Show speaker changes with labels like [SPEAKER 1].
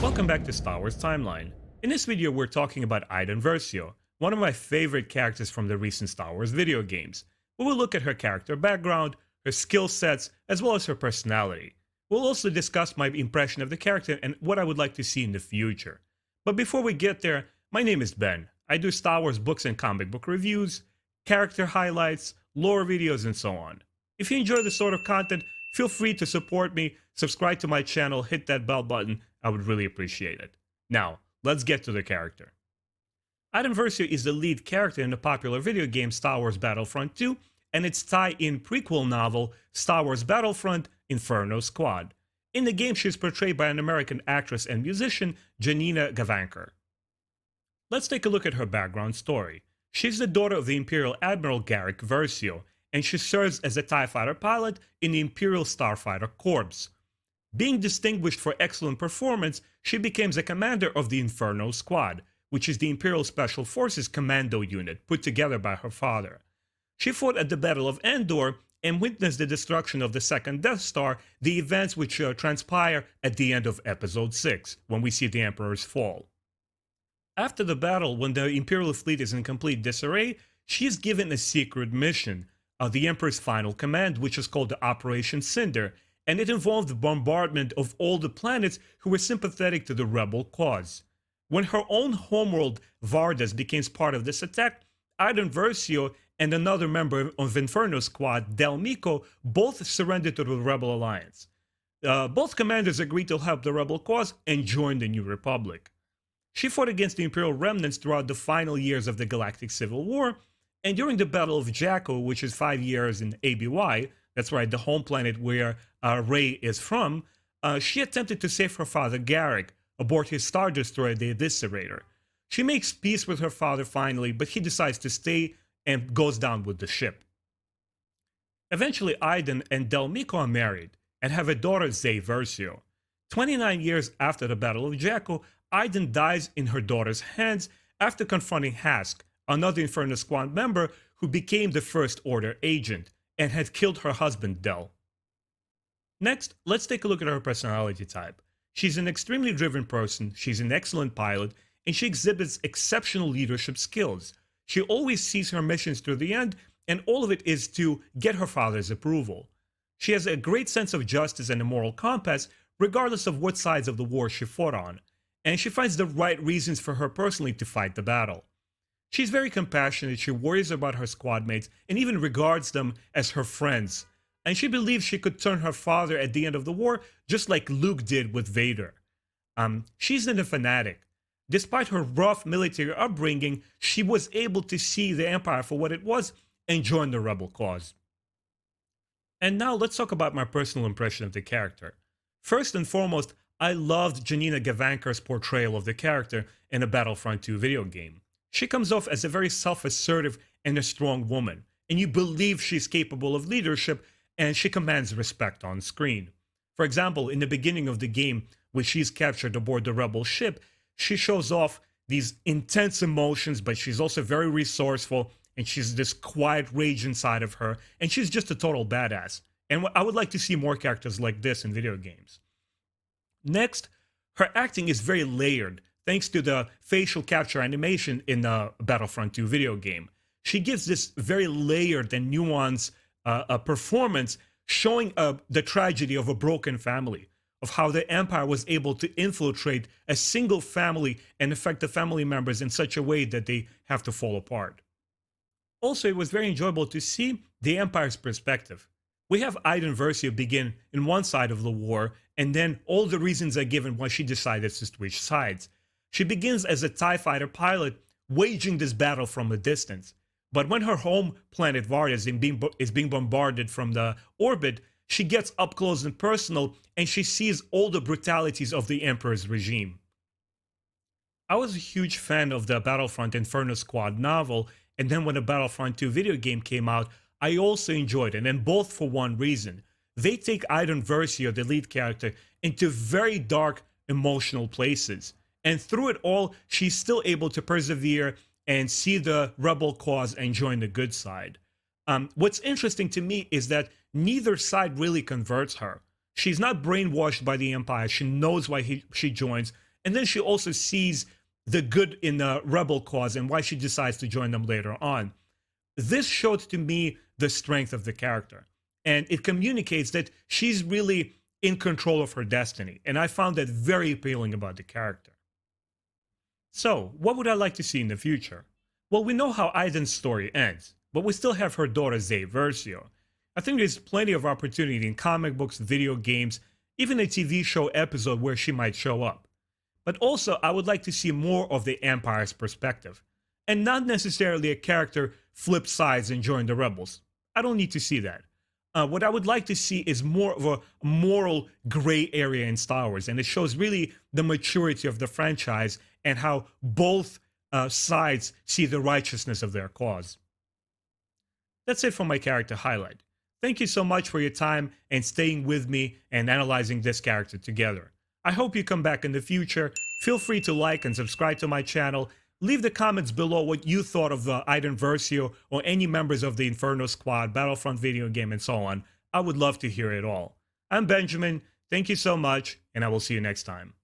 [SPEAKER 1] Welcome back to Star Wars Timeline. In this video we're talking about Iden Versio, one of my favorite characters from the recent Star Wars video games. We will look at her character background, her skill sets, as well as her personality. We'll also discuss my impression of the character and what I would like to see in the future. But before we get there, my name is Ben. I do Star Wars books and comic book reviews, character highlights, lore videos, and so on. If you enjoy this sort of content, feel free to support me, subscribe to my channel, hit that bell button. I would really appreciate it. Now, let's get to the character. Iden Versio is the lead character in the popular video game Star Wars Battlefront 2 and its tie-in prequel novel Star Wars Battlefront Inferno Squad. In the game, she is portrayed by an American actress and musician, Janina Gavankar. Let's take a look at her background story. She's the daughter of the Imperial Admiral Garrick Versio, and she serves as a TIE fighter pilot in the Imperial Starfighter Corps. Being distinguished for excellent performance, she becomes a commander of the Inferno Squad, which is the Imperial Special Forces commando unit put together by her father. She fought at the Battle of Endor and witnessed the destruction of the second Death Star, the events which transpire at the end of Episode 6, when we see the Emperor's fall. After the battle, when the Imperial fleet is in complete disarray, she is given a secret mission, the Emperor's final command, which is called the Operation Cinder, and it involved the bombardment of all the planets who were sympathetic to the rebel cause. When her own homeworld, Vardas, became part of this attack, Iden Versio and another member of Inferno Squad, Del Meeko, both surrendered to the Rebel Alliance. Both commanders agreed to help the rebel cause and joined the New Republic. She fought against the Imperial remnants throughout the final years of the Galactic Civil War, and during the Battle of Jakku, which is 5 years in ABY, that's right, the home planet where Rey is from, she attempted to save her father Garrick aboard his Star Destroyer, the Eviscerator. She makes peace with her father finally, but he decides to stay and goes down with the ship. Eventually, Iden and Del Meeko are married and have a daughter, Zay Versio. 29 years after the Battle of Jakku, Iden dies in her daughter's hands after confronting Hask, another Inferno Squad member who became the First Order agent and had killed her husband, Del. Next, let's take a look at her personality type. She's an extremely driven person, she's an excellent pilot, and she exhibits exceptional leadership skills. She always sees her missions through the end, and all of it is to get her father's approval. She has a great sense of justice and a moral compass, regardless of what sides of the war she fought on, and she finds the right reasons for her personally to fight the battle. She's very compassionate, she worries about her squad mates, and even regards them as her friends. And she believes she could turn her father at the end of the war, just like Luke did with Vader. She's not a fanatic. Despite her rough military upbringing, she was able to see the Empire for what it was and join the rebel cause. And now let's talk about my personal impression of the character. First and foremost, I loved Janina Gavankar's portrayal of the character in a Battlefront 2 video game. She comes off as a very self-assertive and a strong woman, and you believe she's capable of leadership, and she commands respect on screen. For example, in the beginning of the game, when she's captured aboard the rebel ship, she shows off these intense emotions, but she's also very resourceful, and she's this quiet rage inside of her, and she's just a total badass. And I would like to see more characters like this in video games. Next, her acting is very layered, thanks to the facial capture animation in the Battlefront 2 video game. She gives this very layered and nuanced performance, showing the tragedy of a broken family, of how the Empire was able to infiltrate a single family and affect the family members in such a way that they have to fall apart. Also, it was very enjoyable to see the Empire's perspective. We have Iden Versio begin in one side of the war, and then all the reasons are given why she decided to switch sides. She begins as a TIE fighter pilot, waging this battle from a distance. But when her home planet Vardas is being bombarded from the orbit, she gets up close and personal, and she sees all the brutalities of the Emperor's regime. I was a huge fan of the Battlefront Inferno Squad novel, and then when the Battlefront 2 video game came out, I also enjoyed it, and both for one reason. They take Iden Versio, the lead character, into very dark, emotional places. And through it all, she's still able to persevere and see the rebel cause and join the good side. What's interesting to me is that neither side really converts her. She's not brainwashed by the Empire. She knows why she joins, And then she also sees the good in the rebel cause and why she decides to join them later on. This showed to me the strength of the character. And it communicates that she's really in control of her destiny. And I found that very appealing about the character. So, what would I like to see in the future? Well, we know how Iden's story ends, but we still have her daughter Iden Versio. I think there's plenty of opportunity in comic books, video games, even a TV show episode where she might show up. But also, I would like to see more of the Empire's perspective, and not necessarily a character flip sides and join the rebels. I don't need to see that. What I would like to see is more of a moral gray area in Star Wars, and it shows really the maturity of the franchise and how both sides see the righteousness of their cause. That's it for my character highlight. Thank you so much for your time and staying with me and analyzing this character together. I hope you come back in the future. Feel free to like and subscribe to my channel. Leave the comments below what you thought of the Iden Versio or any members of the Inferno Squad, Battlefront video game, and so on. I would love to hear it all. I'm Benjamin. Thank you so much, and I will see you next time.